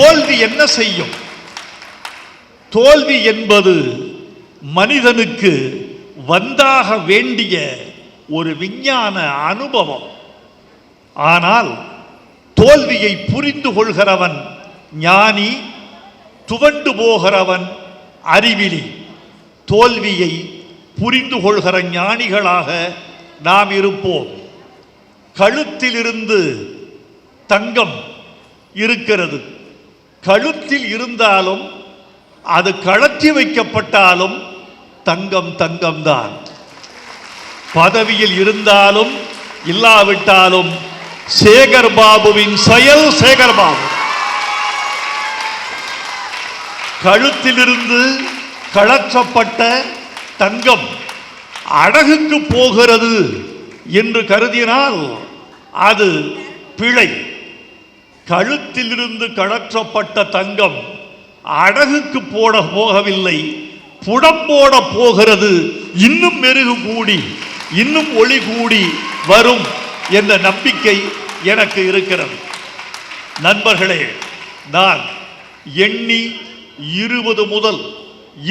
தோல்வி என்ன செய்யும்? தோல்வி என்பது மனிதனுக்கு வந்தாக வேண்டிய ஒரு விஞ்ஞான அனுபவம். ஆனால் தோல்வியை புரிந்து கொள்கிறவன் ஞானி, துவண்டு போகிறவன் அறிவிலி. தோல்வியை புரிந்து கொள்கிற ஞானிகளாக நாம் இருப்போம். கழுத்திலிருந்து தங்கம் இருக்கிறது. கழுத்தில் இருந்தாலும் அது கழற்றி வைக்கப்பட்டாலும் தங்கம் தங்கம்தான். பதவியில் இருந்தாலும் இல்லாவிட்டாலும் சேகர் பாபுவின் செயல் சேகர் பாபு. கழுத்திலிருந்து கழற்றப்பட்ட தங்கம் அடகுக்கு போகிறது என்று கருதினால் அது பிழை. கழுத்திலிருந்து கழற்றப்பட்ட தங்கம் அடகுக்கு போகவில்லை, புடம்போட போகிறது. இன்னும் மெருகு கூடி இன்னும் ஒளி கூடி வரும் என்ற நம்பிக்கை எனக்கு இருக்கிறது. நண்பர்களே, நான் எண்ணி 20 முதல்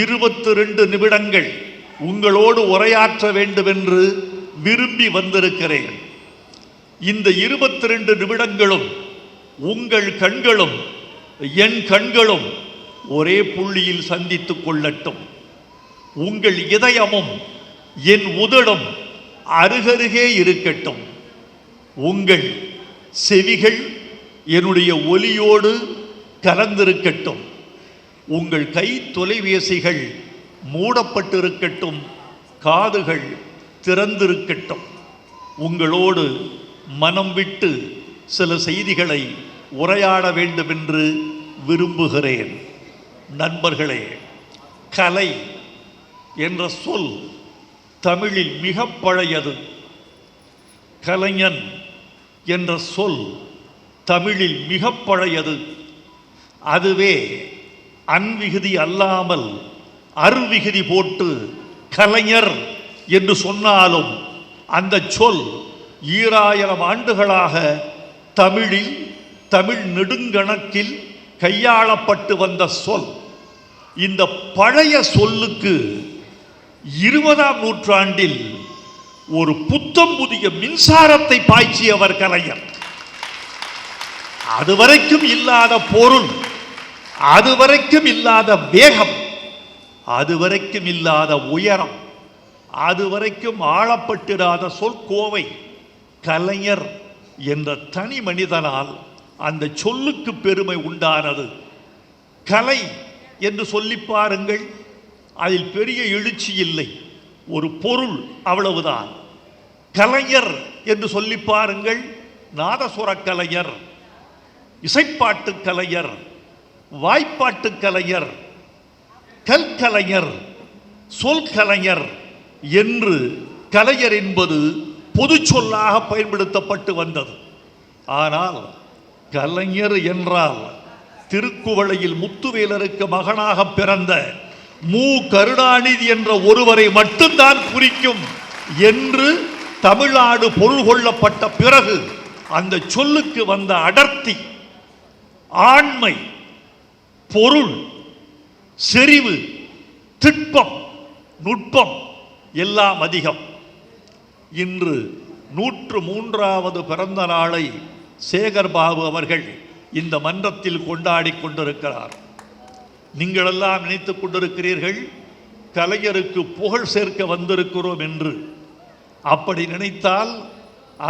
22 நிமிடங்கள் உங்களோடு உரையாற்ற வேண்டும் என்று விரும்பி வந்திருக்கிறேன். இந்த 22 நிமிடங்களும் உங்கள் கண்களும் என் கண்களும் ஒரே புள்ளியில் சந்தித்துக் கொள்ளட்டும். உங்கள் இதயமும் என் உதடும் அருகருகே இருக்கட்டும். உங்கள் செவிகள் என்னுடைய ஒலியோடு கலந்திருக்கட்டும். உங்கள் கை தொலைபேசிகள் மூடப்பட்டிருக்கட்டும், காதுகள் திறந்திருக்கட்டும். உங்களோடு மனம் விட்டு சில செய்திகளை உரையாட வேண்டும் என்று விரும்புகிறேன். நண்பர்களே, கலை என்ற சொல் தமிழில் மிக பழையது. கலைஞன் என்ற சொல் தமிழில் மிக பழையது. அதுவே அன்விகுதி அல்லாமல் அருவிகுதி போட்டு கலைஞர் என்று சொன்னாலும் அந்த சொல் 2000 ஆண்டுகளாக தமிழில் தமிழ் நெடுங்கணக்கில் கையாளப்பட்டு வந்த சொல். இந்த பழைய சொல்லுக்கு 20ஆம் நூற்றாண்டில் ஒரு புத்தம் புதிய மின்சாரத்தை பாய்ச்சியவர் கலைஞர். அதுவரைக்கும் இல்லாத பொருள், அதுவரைக்கும் இல்லாத வேகம், அதுவரைக்கும் இல்லாத உயரம், அதுவரைக்கும் ஆளப்பட்டிராத சொற்கோவை கலைஞர் என்ற தனி மனிதனால் அந்த சொல்லுக்கு பெருமை உண்டானது. கலை என்று சொல்லி பாருங்கள், அதில் பெரிய எழுச்சி இல்லை, ஒரு பொருள் அவ்வளவுதான். கலைஞர் என்று சொல்லி பாருங்கள், நாதசுர கலைஞர், இசைப்பாட்டு கலைஞர், வாய்ப்பாட்டு கலைஞர், கல்கலைஞர், சொல் கலைஞர் என்று கலைஞர் என்பது பொது சொல்லாக பயன்படுத்தப்பட்டு வந்தது. ஆனால் கலைஞர் என்றால் திருக்குவளையில் முத்துவேலருக்கு மகனாக பிறந்த மு. கருணாநிதி என்ற ஒருவரை மட்டும்தான் குறிக்கும் என்று தமிழ்நாடு பொருள் கொள்ளப்பட்ட பிறகு அந்த சொல்லுக்கு வந்த அடர்த்தி, ஆண்மை, பொருள், செறிவு, திட்பம், நுட்பம் எல்லாம் அதிகம். இன்று 103வது பிறந்த நாளை சேகர் பாபு அவர்கள் இந்த மன்றத்தில் கொண்டாடி கொண்டிருக்கிறார். நீங்களெல்லாம் நினைத்துக் கொண்டிருக்கிறீர்கள் கலைஞருக்கு புகழ் சேர்க்க வந்திருக்கிறோம் என்று. அப்படி நினைத்தால்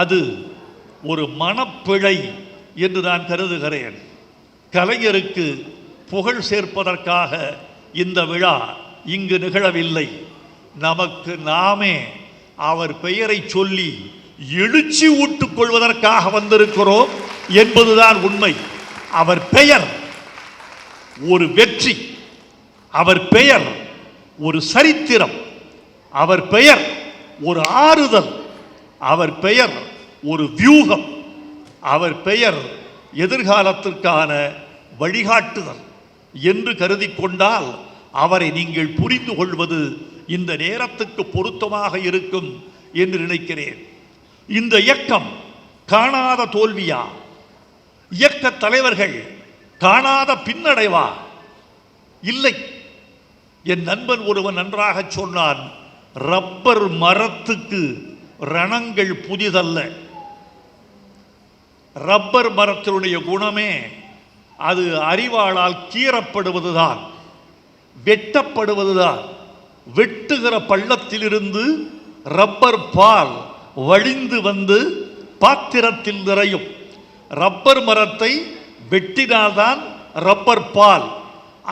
அது ஒரு மனப்பிழை என்று நான் கருதுகிறேன். கலைஞருக்கு புகழ் சேர்ப்பதற்காக இந்த விழா இங்கு நிகழவில்லை. நமக்கு நாமே அவர் பெயரை சொல்லி எழுச்சி ஊட்டுக் கொள்வதற்காக வந்திருக்கிறோம் என்பதுதான் உண்மை. அவர் பெயர் ஒரு வெற்றி, அவர் பெயர் ஒரு சரித்திரம், அவர் பெயர் ஒரு ஆறுதல், அவர் பெயர் ஒரு வியூகம், அவர் பெயர் எதிர்காலத்திற்கான வழிகாட்டுதல் என்று கருதி கொண்டால் அவரை நீங்கள் புரிந்து கொள்வது இந்த நேரத்துக்கு பொருத்தமாக இருக்கும் என்று நினைக்கிறேன். இந்த இயக்கம் காணாத தோல்வியா? இயக்க தலைவர்கள் காணாத பின்னடைவா? இல்லை. என் நண்பன் ஒருவன் நன்றாக சொன்னான், ரப்பர் மரத்துக்கு ரணங்கள் புதிதல்ல. ரப்பர் மரத்தினுடைய குணமே அது அறிவாளால் கீறப்படுவதுதான், வெட்டப்படுவதுதான். வெட்டுகிற பள்ளத்திலிருந்து ரப்பர் பால் வழிந்து வந்து பாத்திரத்தில் நிறையும். ரப்பர் மரத்தை வெட்டினால்தான் ரப்பர் பால்.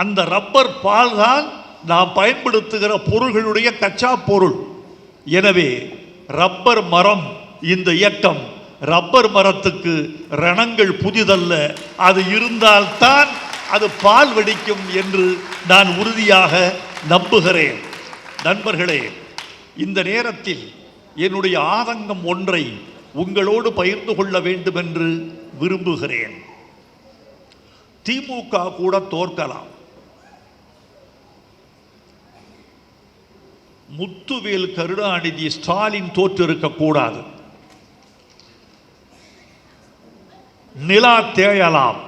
அந்த ரப்பர் பால் தான் நாம் பயன்படுத்துகிற பொருள்களுடைய கச்சா பொருள். எனவே ரப்பர் மரம், இந்த இயக்கம் ரப்பர் மரத்துக்கு ரணங்கள் புதிதல்ல. அது இருந்தால்தான் அது பால் வெடிக்கும் என்று நான் உறுதியாக நம்புகிறேன். நண்பர்களே, இந்த நேரத்தில் என்னுடைய ஆதங்கம் ஒன்றை உங்களோடு பகிர்ந்து கொள்ள வேண்டும் என்று விரும்புகிறேன். திமுக கூட தோற்கலாம். முத்துவேல் கருணாநிதி ஸ்டாலின் தோற்றிருக்கக்கூடாது. நிலா தேயலாம்,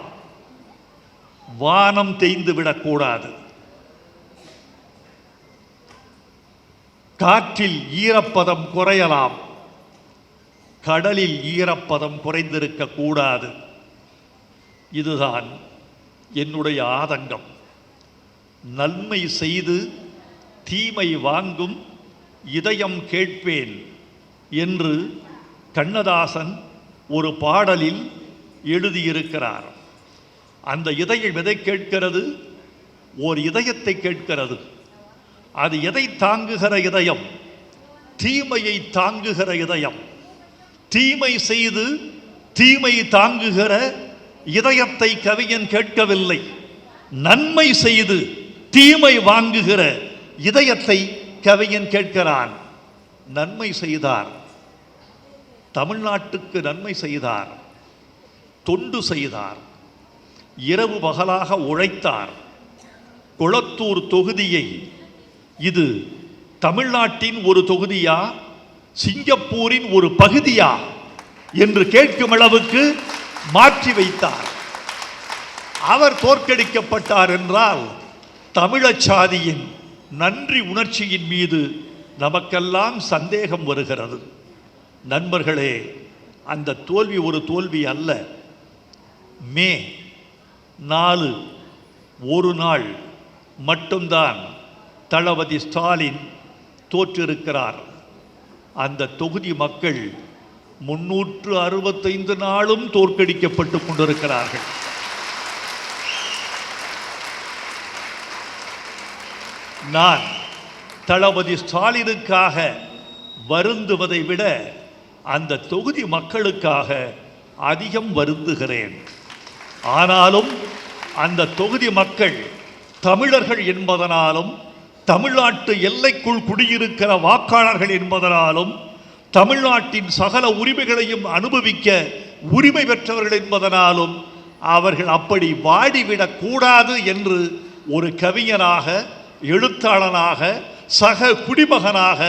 வானம் தேய்ந்து விடக்கூடாது. காற்றில் ஈரப்பதம் குறையலாம், கடலில் ஈரப்பதம் குறைந்திருக்க கூடாது. இதுதான் என்னுடைய ஆதங்கம். நன்மை செய்து தீமை வாங்கும் இதயம் கேட்பேன் என்று கண்ணதாசன் ஒரு பாடலில் எழுதியிருக்கிறார். அந்த இதயம் எதை கேட்கிறது? ஓர் இதயத்தை கேட்கிறது. அது எதை தாங்குகிற இதயம்? தீமையை தாங்குகிற இதயம். தீமை செய்து தீமை தாங்குகிற இதயத்தை கவிஞன் கேட்கவில்லை. நன்மை செய்து தீமை வாங்குகிற இதயத்தை கவிஞன் கேட்கிறான். நன்மை செய்தார், தமிழ்நாட்டுக்கு நன்மை செய்தார், தொண்டு செய்தார், இரவு பகலாக உழைத்தார். கொளத்தூர் தொகுதியை இது தமிழ்நாட்டின் ஒரு தொகுதியா, சிங்கப்பூரின் ஒரு பகுதியா என்று கேட்கும் அளவுக்கு மாற்றி வைத்தார். அவர் தோற்கடிக்கப்பட்டார் என்றால் தமிழச்சாதியின் நன்றி உணர்ச்சியின் மீது நமக்கெல்லாம் சந்தேகம் வருகிறது. நண்பர்களே, அந்த தோல்வி ஒரு தோல்வி அல்ல. மே 4 ஒரு நாள் மட்டும்தான் தளபதி ஸ்டாலின் தோற்றிருக்கிறார். அந்த தொகுதி மக்கள் 365 நாளும் தோற்கடிக்கப்பட்டு கொண்டிருக்கிறார்கள். நான் தளபதி ஸ்டாலினுக்காக வருந்துவதை விட அந்த தொகுதி மக்களுக்காக அதிகம் வருந்துகிறேன். ஆனாலும் அந்த தொகுதி மக்கள் தமிழர்கள் என்பதனாலும், தமிழ்நாட்டு எல்லைக்குள் குடியிருக்கிற வாக்காளர்கள் என்பதனாலும், தமிழ்நாட்டின் சகல உரிமைகளையும் அனுபவிக்க உரிமை பெற்றவர்கள் என்பதனாலும் அவர்கள் அப்படி வாடிவிடக் கூடாது என்று ஒரு கவிஞனாக, எழுத்தாளனாக, சக குடிமகனாக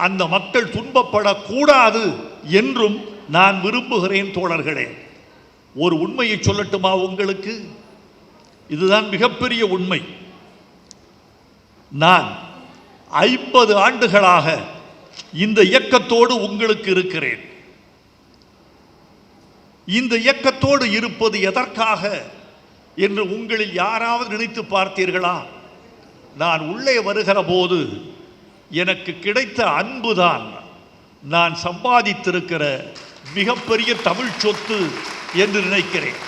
அந்த மக்கள் துன்பப்படக்கூடாது என்றும் நான் விரும்புகிறேன். தோழர்களே, ஒரு உண்மையை சொல்லட்டுமா உங்களுக்கு? இதுதான் மிகப்பெரிய உண்மை. நான் 50 ஆண்டுகளாக இந்த இயக்கத்தோடு உங்களுக்கு இருக்கிறேன். இந்த இயக்கத்தோடு இருப்பது எதற்காக என்று உங்களில் யாராவது நினைத்து பார்த்தீர்களா? நான் உள்ளே வருகிற போது எனக்கு கிடைத்த அன்புதான் நான் சம்பாதித்திருக்கிற மிகப்பெரிய தமிழ் சொத்து என்று நினைக்கிறேன்.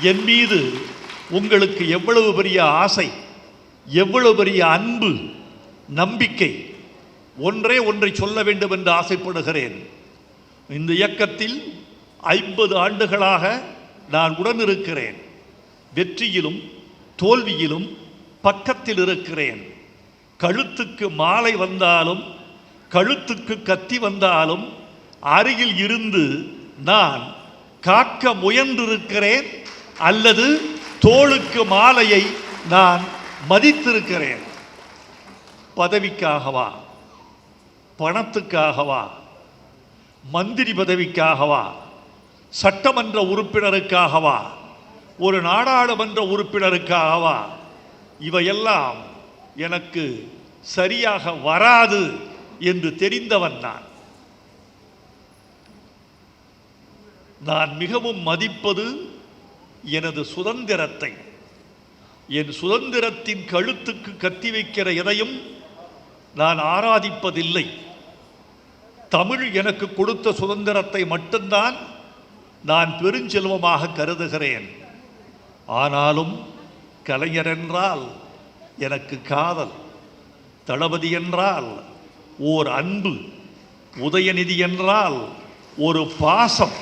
என் மீது உங்களுக்கு எவ்வளவு பெரிய ஆசை, எவ்வளவு பெரிய அன்பு, நம்பிக்கை. ஒன்றை சொல்ல வேண்டும் என்று ஆசைப்படுகிறேன். இந்த இயக்கத்தில் 50 ஆண்டுகளாக நான் உடன் இருக்கிறேன். வெற்றியிலும் தோல்வியிலும் பக்கத்தில் இருக்கிறேன். கழுத்துக்கு மாலை வந்தாலும், கழுத்துக்கு கத்தி வந்தாலும் அருகில் இருந்து நான் காக்க முயன்றிருக்கிறேன், அல்லது தோளுக்கு மாலையை நான் மதித்திருக்கிறேன். பதவிக்காகவா, பணத்துக்காகவா, மந்திரி பதவிக்காகவா, சட்டமன்ற உறுப்பினருக்காகவா, ஒரு நாடாளுமன்ற உறுப்பினருக்காகவா? இவையெல்லாம் எனக்கு சரியாக வராது என்று தெரிந்தவன் நான் மிகவும் மதிப்பது எனது சுதந்திரத்தை. என் சுதந்திரத்தின் கழுத்துக்கு கத்தி வைக்கிற எதையும் நான் ஆராதிப்பதில்லை. தமிழ் எனக்கு கொடுத்த சுதந்திரத்தை மட்டும்தான் நான் பெருஞ்செல்வமாக கருதுகிறேன். ஆனாலும் கலைஞர் என்றால் எனக்கு காதல், தளபதி என்றால் ஓர் அன்பு, உதயநிதி என்றால் ஒரு பாசம்,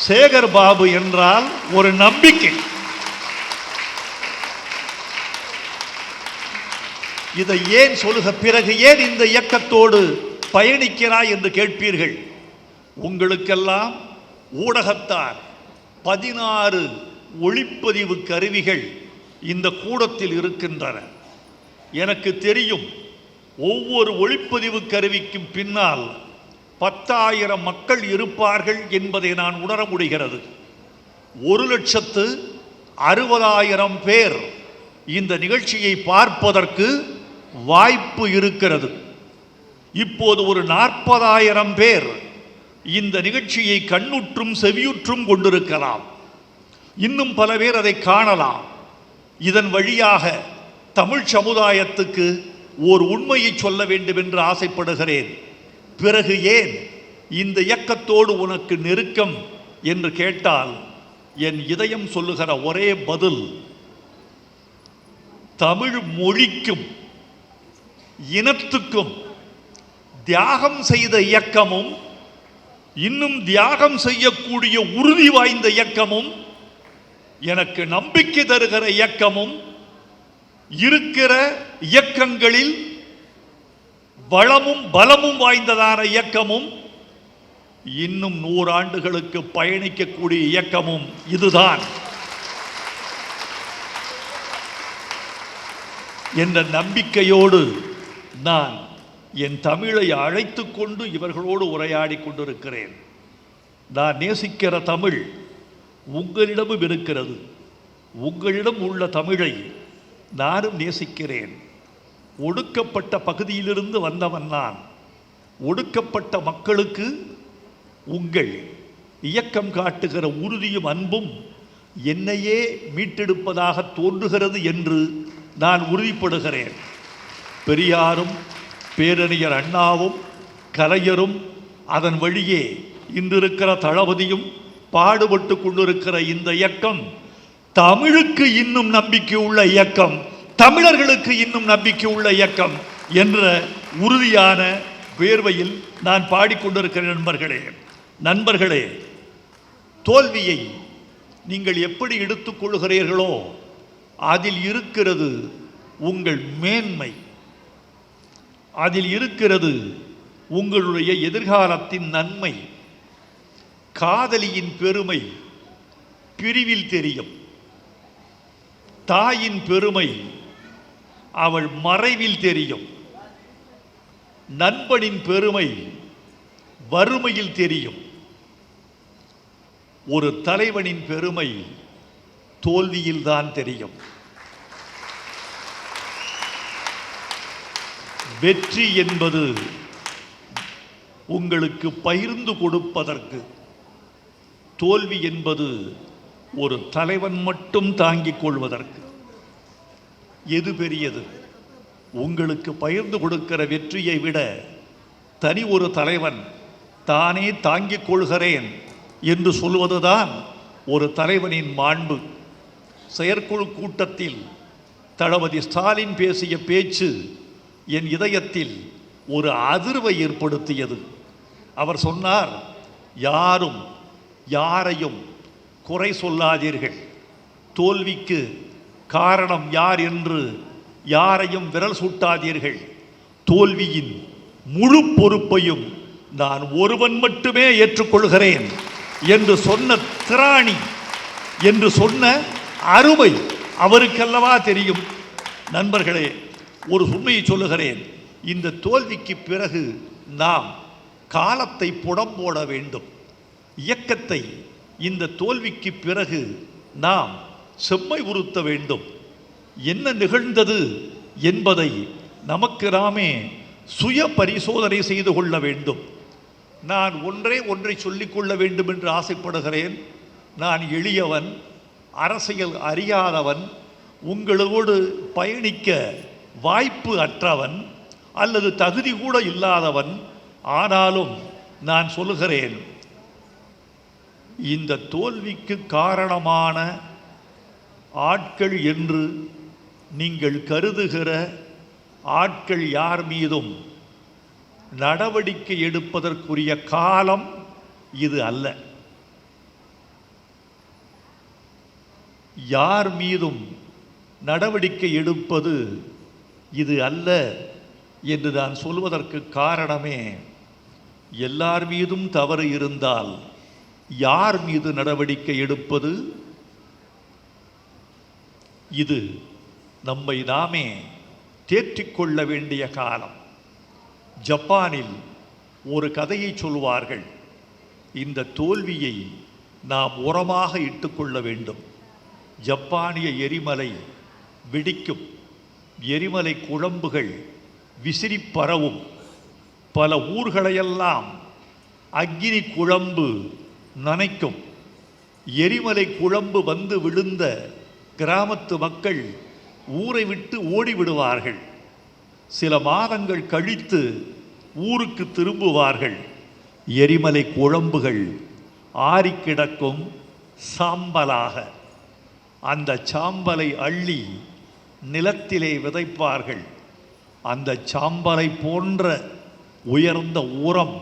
சேகர் பாபு என்றால் ஒரு நம்பிக்கை. இதை ஏன் சொல்லுக, பிறகு ஏன் இந்த இயக்கத்தோடு பயணிக்கிறாய் என்று கேட்பீர்கள். உங்களுக்கெல்லாம் ஊடகத்தார் 16 ஒளிப்பதிவு கருவிகள் இந்த கூடத்தில் இருக்கின்றன. எனக்கு தெரியும், ஒவ்வொரு ஒளிப்பதிவு கருவிக்கும் பின்னால் 10,000 மக்கள் இருப்பார்கள் என்பதை நான் உணர முடிகிறது. 1,60,60,000 பேர் இந்த நிகழ்ச்சியை பார்ப்பதற்கு வாய்ப்பு இருக்கிறது. இப்போது ஒரு 40,000 பேர் இந்த நிகழ்ச்சியை கண்ணுற்றும் செவியுற்றும் கொண்டிருக்கலாம். இன்னும் பல பேர் அதை காணலாம். இதன் வழியாக தமிழ் சமுதாயத்துக்கு ஓர் உண்மையை சொல்ல வேண்டும் என்று ஆசைப்படுகிறேன். பிறகு ஏன் இந்த இயக்கத்தோடு உனக்கு நெருக்கம் என்று கேட்டால், என் இதயம் சொல்லுகிற ஒரே பதில், தமிழ் மொழிக்கும் இனத்துக்கும் தியாகம் செய்த இயக்கமும், இன்னும் தியாகம் செய்யக்கூடிய உறுதி வாய்ந்த இயக்கமும், எனக்கு நம்பிக்கை தருகிற இயக்கமும், இருக்கிற இயக்கங்களில் வளமும் பலமும் வாய்ந்ததான இயக்கமும், இன்னும் 100 ஆண்டுகளுக்கு பயணிக்கக்கூடிய இயக்கமும் இதுதான் என்ற நம்பிக்கையோடு நான் என் தமிழை அழைத்து கொண்டு இவர்களோடு உரையாடி கொண்டிருக்கிறேன். நான் நேசிக்கிற தமிழ் உங்களிடமும் இருக்கிறது. உங்களிடம் உள்ள தமிழை நானும் நேசிக்கிறேன். ஒடுக்கப்பட்ட பகுதியிலிருந்து வந்தவன் நான். ஒடுக்கப்பட்ட மக்களுக்கு உங்கள் இயக்கம் காட்டுகிற உறுதியும் அன்பும் என்னையே மீட்டெடுப்பதாக தோன்றுகிறது என்று நான் உறுதிப்படுகிறேன். பெரியாரும் பேரறிஞர் அண்ணாவும் கலைஞரும் அதன் வழியே இன்றிருக்கிற தளபதியும் பாடுபட்டு கொண்டிருக்கிற இந்த இயக்கம் தமிழுக்கு இன்னும் நம்பிக்கை உள்ள இயக்கம், தமிழர்களுக்கு இன்னும் நம்பிக்கை உள்ள இயக்கம் என்ற உறுதியான வேர்வையில் நான் பாடிக்கொண்டிருக்கிறேன். நண்பர்களே, தோல்வியை நீங்கள் எப்படி எடுத்துக்கொள்கிறீர்களோ அதில் இருக்கிறது உங்கள் மேன்மை, அதில் இருக்கிறது உங்களுடைய எதிர்காலத்தின் நன்மை. காதலியின் பெருமை பிரிவில் தெரியும், தாயின் பெருமை அவள் மறைவில் தெரியும், நண்பனின் பெருமை வறுமையில் தெரியும், ஒரு தலைவனின் பெருமை தோல்வியில் தான் தெரியும். வெற்றி என்பது உங்களுக்கு பகிர்ந்து கொடுப்பதற்கு, தோல்வி என்பது ஒரு தலைவன் மட்டும் தாங்கிக் கொள்வதற்கு. எது பெரியது? உங்களுக்கு பகிர்ந்து கொடுக்கிற வெற்றியை விட தனி ஒரு தலைவன் தானே தாங்கிக் கொள்கிறேன் என்று சொல்வதுதான் ஒரு தலைவனின் மாண்பு. செயற்குழு கூட்டத்தில் தளபதி ஸ்டாலின் பேசிய பேச்சு என் இதயத்தில் ஒரு அதிர்வை ஏற்படுத்தியது. அவர் சொன்னார், யாரும் யாரையும் குறை சொல்லாதீர்கள், தோல்விக்கு காரணம் யார் என்று யாரையும் விரல் சூட்டாதீர்கள், தோல்வியின் முழு பொறுப்பையும் நான் ஒருவன் மட்டுமே ஏற்றுக்கொள்கிறேன் என்று சொன்ன திராணி, என்று சொன்ன அருமை அவருக்கல்லவா தெரியும். நண்பர்களே, ஒரு உண்மையை சொல்லுகிறேன். இந்த தோல்விக்கு பிறகு நாம் காலத்தை புடம் போட வேண்டும். இயக்கத்தை இந்த தோல்விக்கு பிறகு நாம் செம்மை உறுத்த வேண்டும். என்ன நிகழ்ந்தது என்பதை நமக்கு நாமே சுய பரிசோதனை செய்து கொள்ள வேண்டும். நான் ஒன்றை சொல்லிக்கொள்ள வேண்டும் என்று ஆசைப்படுகிறேன். நான் எளியவன், அரசியல் அறியாதவன், உங்களோடு பயணிக்க வாய்ப்பு அற்றவன் அல்லது தகுதி கூட இல்லாதவன். ஆனாலும் நான் சொல்லுகிறேன், இந்த தோல்விக்கு காரணமான ஆட்கள் என்று நீங்கள் கருதுகிற ஆட்கள் யார் மீதும் நடவடிக்கை எடுப்பதற்குரிய காலம் இது அல்ல. யார் மீதும் நடவடிக்கை எடுப்பது இது அல்ல என்று நான் சொல்வதற்கு காரணமே, எல்லார் மீதும் தவறு இருந்தால் யார் மீது நடவடிக்கை எடுப்பது? இது நம்மை நாமே தேற்றிக்கொள்ள வேண்டிய காலம். ஜப்பானில் ஒரு கதையை சொல்வார்கள். இந்த தோல்வியை நாம் உரமாக இட்டுக்கொள்ள வேண்டும். ஜப்பானிய எரிமலை வெடிக்கும், எரிமலை குழம்புகள் விசிறி பரவும், பல ஊர்களையெல்லாம் அக்கினி குழம்பு நனைக்கும். எரிமலை குழம்பு வந்து விழுந்த கிராமத்து மக்கள் ஊரை விட்டு ஓடிவிடுவார்கள். சில மாதங்கள் கழித்து ஊருக்கு திரும்புவார்கள். எரிமலை குழம்புகள் ஆறி கிடக்கும் சாம்பலாக. அந்த சாம்பலை அள்ளி நிலத்திலே விதைப்பார்கள். அந்த சாம்பலை போன்ற உயர்ந்த உரம்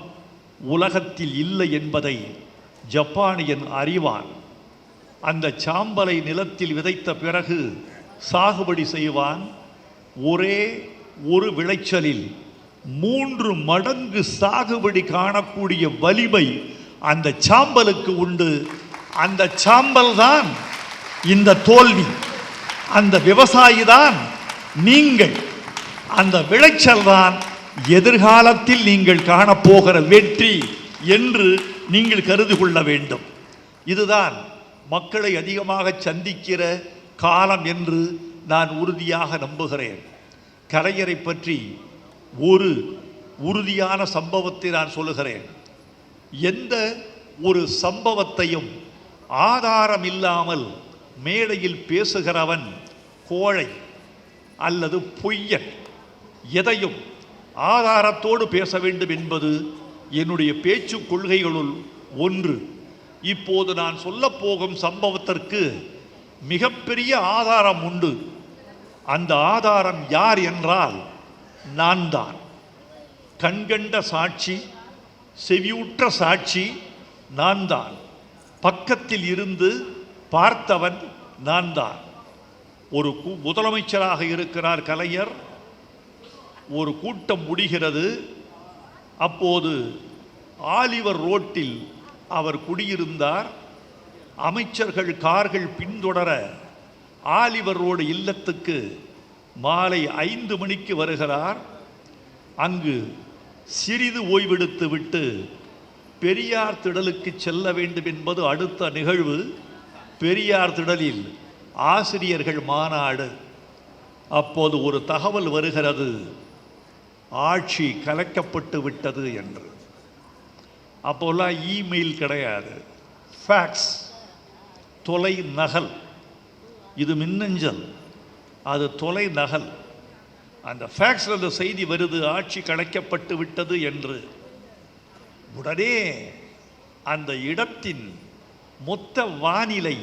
உலகத்தில் இல்லை என்பதை ஜப்பானியன் அறிவான். அந்த சாம்பலை நிலத்தில் விதைத்த பிறகு சாகுபடி செய்வான். ஒரே ஒரு விளைச்சலில் 3 மடங்கு சாகுபடி காணக்கூடிய வலிமை அந்த சாம்பலுக்கு உண்டு. அந்த சாம்பல் தான் இந்த தோல்வி. அந்த விவசாயி தான் நீங்கள். அந்த விளைச்சல் தான் எதிர்காலத்தில் நீங்கள் காணப்போகிற வெற்றி என்று நீங்கள் கருதி கொள்ள வேண்டும். இதுதான் மக்களை அதிகமாக சந்திக்கிற காலம் என்று நான் உறுதியாக நம்புகிறேன். கலைஞரை பற்றி ஒரு உறுதியான சம்பவத்தை நான் சொல்லுகிறேன். எந்த ஒரு சம்பவத்தையும் ஆதாரம் இல்லாமல் மேடையில் பேசுகிறவன் கோழை அல்லது பொய்யன். எதையும் ஆதாரத்தோடு பேச வேண்டும் என்பது என்னுடைய பேச்சு கொள்கைகளுள் ஒன்று. இப்போது நான் சொல்லப் போகும் சம்பவத்திற்கு மிகப்பெரிய ஆதாரம் உண்டு. அந்த ஆதாரம் யார் என்றால் நான் தான். கண்கண்ட சாட்சி, செவியுற்ற சாட்சி நான் தான். பக்கத்தில் இருந்து பார்த்தவன் நான் தான். ஒரு முதலமைச்சராக இருக்கிறார் கலைஞர். ஒரு கூட்டம் முடிகிறது. அப்போது ஆலிவர் ரோட்டில் அவர் குடியிருந்தார். அமைச்சர்கள் கார்கள் பின்தொடர ஆலிவர் ரோடு இல்லத்துக்கு மாலை 5 மணிக்கு வருகிறார். அங்கு சிறிது ஓய்வெடுத்து விட்டு பெரியார் திடலுக்கு செல்ல வேண்டும் என்பது அடுத்த நிகழ்வு. பெரியார் திடலில் ஆசிரியர்கள் மாநாடு. அப்போது ஒரு தகவல் வருகிறது, ஆட்சி கலைக்கப்பட்டு விட்டது என்று. அப்போல்லாம் இமெயில் கிடையாது, ஃபேக்ஸ், தொலை நகல். இது மின்னஞ்சல், அது தொலை நகல். அந்த ஃபேக்ஸில் அந்த செய்தி வருது, ஆட்சி கலைக்கப்பட்டு விட்டது என்று. உடனே அந்த இடத்தின் மொத்த வானிலை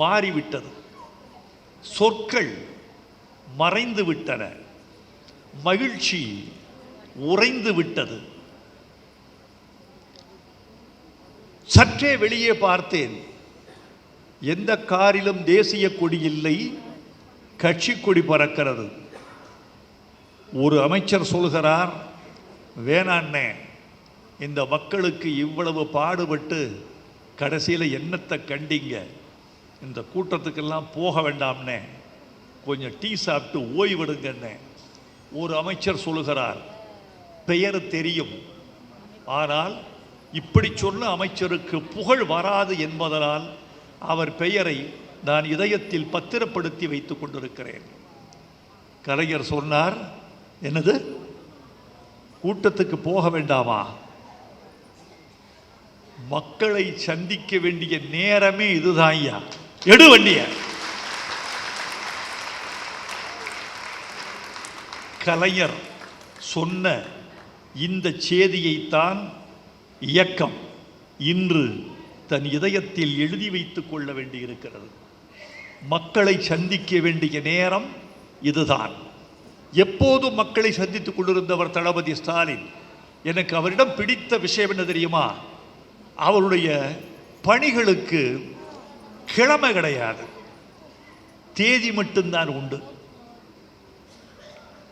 மாறிவிட்டது. சொற்கள் மறைந்து விட்டன. மகிழ்ச்சி உறைந்து விட்டது. சற்றே வெளியே பார்த்தேன். எந்த காரிலும் தேசிய கொடி இல்லை, கட்சி கொடி பறக்கிறது. ஒரு அமைச்சர் சொல்கிறார், வேணாண்ணே, இந்த மக்களுக்கு இவ்வளவு பாடுபட்டு கடைசியில் என்னத்தை கண்டிங்க, இந்த கூட்டத்துக்கெல்லாம் போக வேண்டாம்னே, கொஞ்சம் டீ சாப்பிட்டு ஓய்வெடுங்கண்ணே. ஒரு அமைச்சர் சொல்லுகிறார், பெயர் தெரியும், ஆனால் இப்படி சொன்ன அமைச்சருக்கு புகழ் வராது என்பதனால் அவர் பெயரை நான் இதயத்தில் பத்திரப்படுத்தி வைத்துக் கொண்டிருக்கிறேன். கலைஞர் சொன்னார், என்னது கூட்டத்துக்கு போக வேண்டாமா? மக்களை சந்திக்க வேண்டிய நேரமே இதுதான் ஐயா, எடு வண்டிய. கலைஞர் சொன்ன இந்த செய்தியைத்தான் இயக்கம் இன்று தன் இதயத்தில் எழுதி வைத்துக் கொள்ள வேண்டியிருக்கிறது. மக்களை சந்திக்க வேண்டிய நேரம் இதுதான். எப்போதும் மக்களை சந்தித்துக் கொண்டிருந்தவர் தளபதி ஸ்டாலின். எனக்கு அவரிடம் பிடித்த விஷயம் என்ன தெரியுமா? அவருடைய பணிகளுக்கு கிழமை கிடையாது, தேதி மட்டும்தான் உண்டு.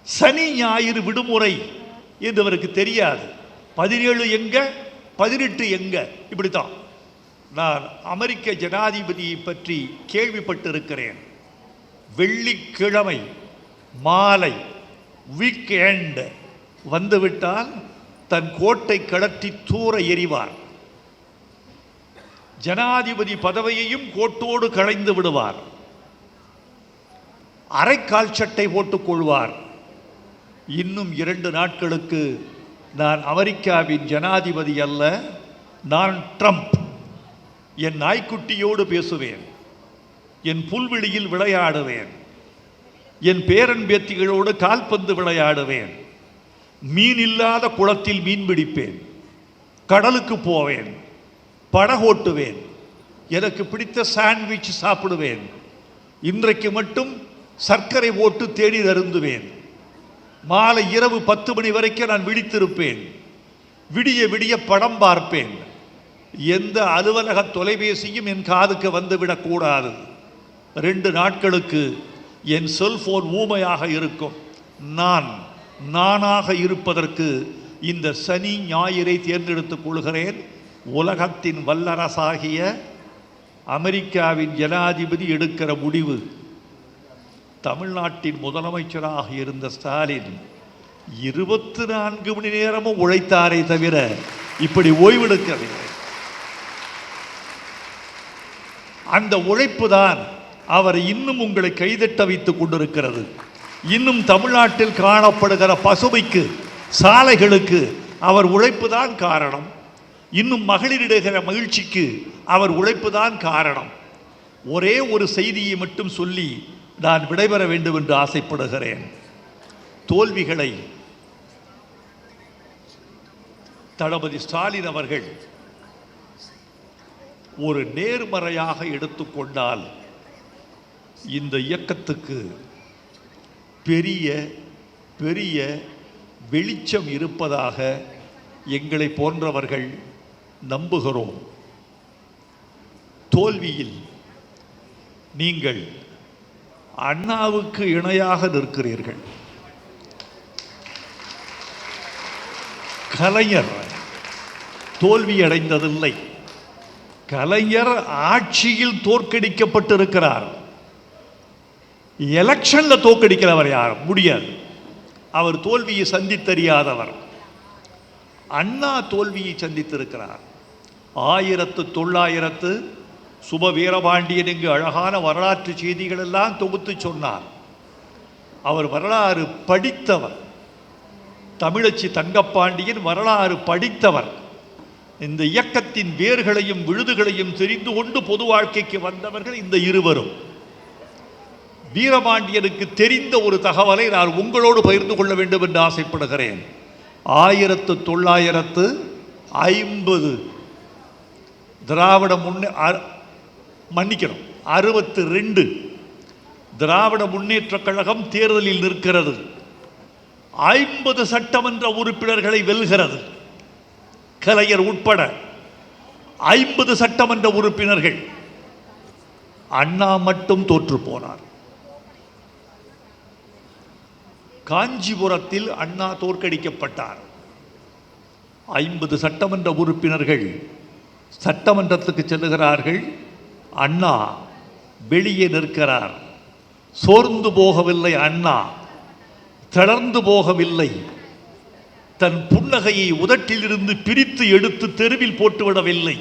சனி ஞாயிறு விடுமுறை என்று அவருக்கு தெரியாது. 17 எங்க, 18 எங்க, இப்படித்தான். நான் அமெரிக்க ஜனாதிபதியை பற்றி கேள்விப்பட்டிருக்கிறேன். வெள்ளிக்கிழமை மாலை வீக்கெண்ட் வந்துவிட்டால் தன் கோட்டை கழற்றி தூர எறிவார். ஜனாதிபதி பதவியையும் கோட்டோடு களைந்து விடுவார். அரைக்கால் சட்டை போட்டுக் கொள்வார். இன்னும் 2 நாட்களுக்கு நான் அமெரிக்காவின் ஜனாதிபதி அல்ல, நான் ட்ரம்ப். என் நாய்க்குட்டியோடு பேசுவேன், என் புல்வெளியில் விளையாடுவேன், என் பேரன் பேத்திகளோடு கால்பந்து விளையாடுவேன், மீன் இல்லாத குளத்தில் மீன் பிடிப்பேன், கடலுக்கு போவேன், படகோட்டுவேன், எனக்கு பிடித்த சாண்ட்விச் சாப்பிடுவேன், இன்றைக்கு மட்டும் சர்க்கரை போட்டு தேநீர் அருந்துவேன், மாலை இரவு 10 மணி வரைக்கும் நான் விழித்திருப்பேன், விடிய விடிய படம் பார்ப்பேன், எந்த அலுவலக தொலைபேசியும் என் காதுக்கு வந்துவிடக்கூடாது. 2 நாட்களுக்கு என் செல்போன் ஊமையாக இருக்கும். நானாக இருப்பதற்கு இந்த சனி ஞாயிறை தேர்ந்தெடுத்துக் கொள்கிறேன். உலகத்தின் வல்லரசாகிய அமெரிக்காவின் ஜனாதிபதி எடுக்கிற முடிவு. தமிழ்நாட்டின் முதலமைச்சராக இருந்த ஸ்டாலின் 24 மணி நேரமும் உழைத்தாரே தவிர இப்படி ஓய்வெடுக்கவில்லை. அந்த உழைப்பு தான் அவர் இன்னும் உங்களை கைதட்ட வைத்துக் கொண்டிருக்கிறது. இன்னும் தமிழ்நாட்டில் காணப்படுகிற பசுமைக்கு, சாலைகளுக்கு அவர் உழைப்பு தான் காரணம். இன்னும் மகளிரிடுகிற மகிழ்ச்சிக்கு அவர் உழைப்பு தான் காரணம். ஒரே ஒரு செய்தியை மட்டும் சொல்லி நான் விடைபெற வேண்டும் என்று ஆசைப்படுகிறேன். தோல்விகளை தளபதி ஸ்டாலின் அவர்கள் ஒரு நேர்மறையாக எடுத்துக்கொண்டால் இந்த இயக்கத்துக்கு பெரிய பெரிய வெளிச்சம் இருப்பதாக எங்களை போன்றவர்கள் நம்புகிறோம். தோல்வியில் நீங்கள் அண்ணாவுக்கு இணையாக நிற்கிறீர்கள். கலைஞர் தோல்வியடைந்ததில்லை. கலைஞர் ஆட்சியில் தோற்கடிக்கப்பட்டிருக்கிறார். எலெக்ஷன்ல தோற்கடிக்கிறவர் யாரும் முடியாது. அவர் தோல்வியை சந்தித்தறியாதவர். அண்ணா தோல்வியை சந்தித்திருக்கிறார். 1900 சுப வீரபாண்டியன் இங்கு அழகான வரலாற்று செய்திகள் எல்லாம் தொகுத்து சொன்னார். அவர் வரலாறு படித்தவர். தமிழச்சி தங்கப்பாண்டியன் வரலாறு படித்தவர். இந்த இயக்கத்தின் வேர்களையும் விழுதுகளையும் தெரிந்து கொண்டு பொது வாழ்க்கைக்கு வந்தவர்கள் இந்த இருவரும். வீரபாண்டியனுக்கு தெரிந்த ஒரு தகவலை நான் உங்களோடு பகிர்ந்து கொள்ள வேண்டும் என்று ஆசைப்படுகிறேன். 1950 திராவிட 62 திராவிட முன்னேற்ற கழகம் தேர்தலில் நிற்கிறது. 50 சட்டமன்ற உறுப்பினர்களை வெல்கிறது. கலைஞர் உட்பட 50 சட்டமன்ற உறுப்பினர்கள். அண்ணா மட்டும் தோற்று போனார். காஞ்சிபுரத்தில் அண்ணா தோற்கடிக்கப்பட்டார். 50 சட்டமன்ற உறுப்பினர்கள் சட்டமன்றத்துக்கு செல்லுகிறார்கள். அண்ணா வெளியே நிற்கிறார். சோர்ந்து போகவில்லை அண்ணா, தளர்ந்து போகவில்லை. தன் புன்னகையை உதட்டிலிருந்து பிரித்து எடுத்து தெருவில் போட்டுவிடவில்லை.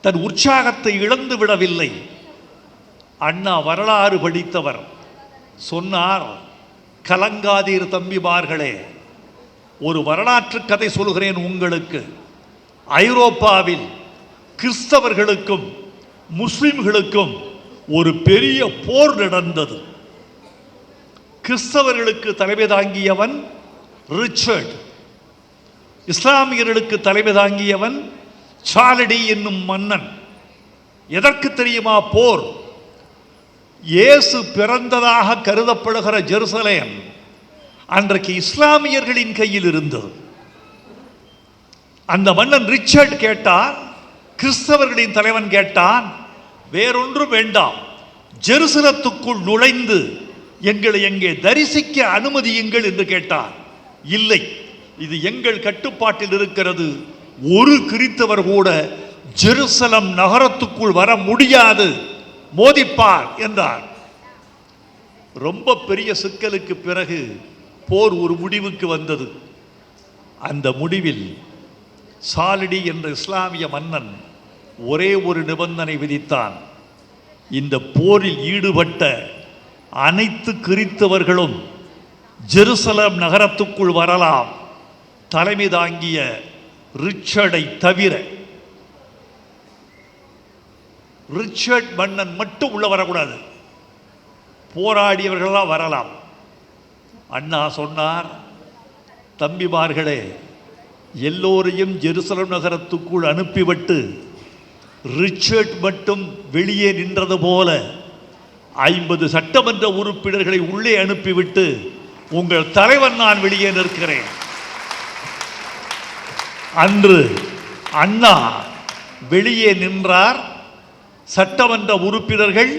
தன் உற்சாகத்தை இழந்து விடவில்லை. அண்ணா வரலாறு படித்தவர். சொன்னார், கலங்காதீர் தம்பிமார்களே, ஒரு வரலாற்று கதை சொல்கிறேன் உங்களுக்கு. ஐரோப்பாவில் கிறிஸ்தவர்களுக்கும் முஸ்லிம்களுக்கும் ஒரு பெரிய போர் நடந்தது. கிறிஸ்தவர்களுக்கு தலைமை தாங்கியவன் ரிச்சர்ட், இஸ்லாமியர்களுக்கு தலைமை தாங்கியவன் சாலடி என்னும் மன்னன். எதற்கு தெரியுமா போர்? இயேசு பிறந்ததாக கருதப்படுகிற ஜெருசலேம் அன்றைக்கு இஸ்லாமியர்களின் கையில் இருந்தது. அந்த மன்னன் ரிச்சர்ட் கேட்டான், கிறிஸ்தவர்களின் தலைவன் கேட்டான், வேறொன்றும் வேண்டாம், ஜெருசலத்துக்குள் நுழைந்து எங்களை எங்கே தரிசிக்க அனுமதியுங்கள் என்று கேட்டார். இல்லை, இது எங்கள் கட்டுப்பாட்டில் இருக்கிறது, ஒரு கிறித்தவர் கூட ஜெருசலம் நகரத்துக்குள் வர முடியாது, மோதிப்பார் என்றார். ரொம்ப பெரிய சிக்கலுக்கு பிறகு போர் ஒரு முடிவுக்கு வந்தது. அந்த முடிவில் சாலிடி என்ற இஸ்லாமிய மன்னன் ஒரே ஒரு நிபந்தனை விதித்தான். இந்த போரில் ஈடுபட்ட அனைத்து கிறித்தவர்களும் ஜெருசலம் நகரத்துக்குள் வரலாம், தலைமை தாங்கிய ரிச்சர்டை தவிர. ரிச்சர்ட் மன்னன் மட்டும் உள்ள வரக்கூடாது, போராடியவர்களாம் வரலாம். அண்ணா சொன்னார், தம்பிமார்களே, எல்லோரையும் ஜெருசலம் நகரத்துக்குள் அனுப்பிவிட்டு ரிச்சர்ட் மட்டும் வெளியே நின்றது போல 50 சட்டமன்ற உறுப்பினர்களை உள்ளே அனுப்பிவிட்டு உங்கள் தலைவன் நான் வெளியே நிற்கிறேன். அன்று அண்ணா வெளியே நின்றார். சட்டமன்ற உறுப்பினர்கள்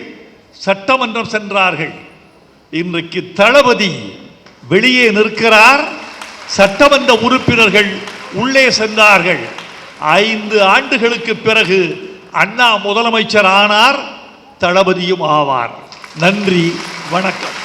சட்டமன்றம் சென்றார்கள். இன்றைக்கு தளபதி வெளியே நிற்கிறார், சட்டமன்ற உறுப்பினர்கள் உள்ளே சென்றார்கள். 5 ஆண்டுகளுக்கு பிறகு அண்ணா முதலமைச்சர் ஆனார், தளபதியும் ஆவார். நன்றி, வணக்கம்.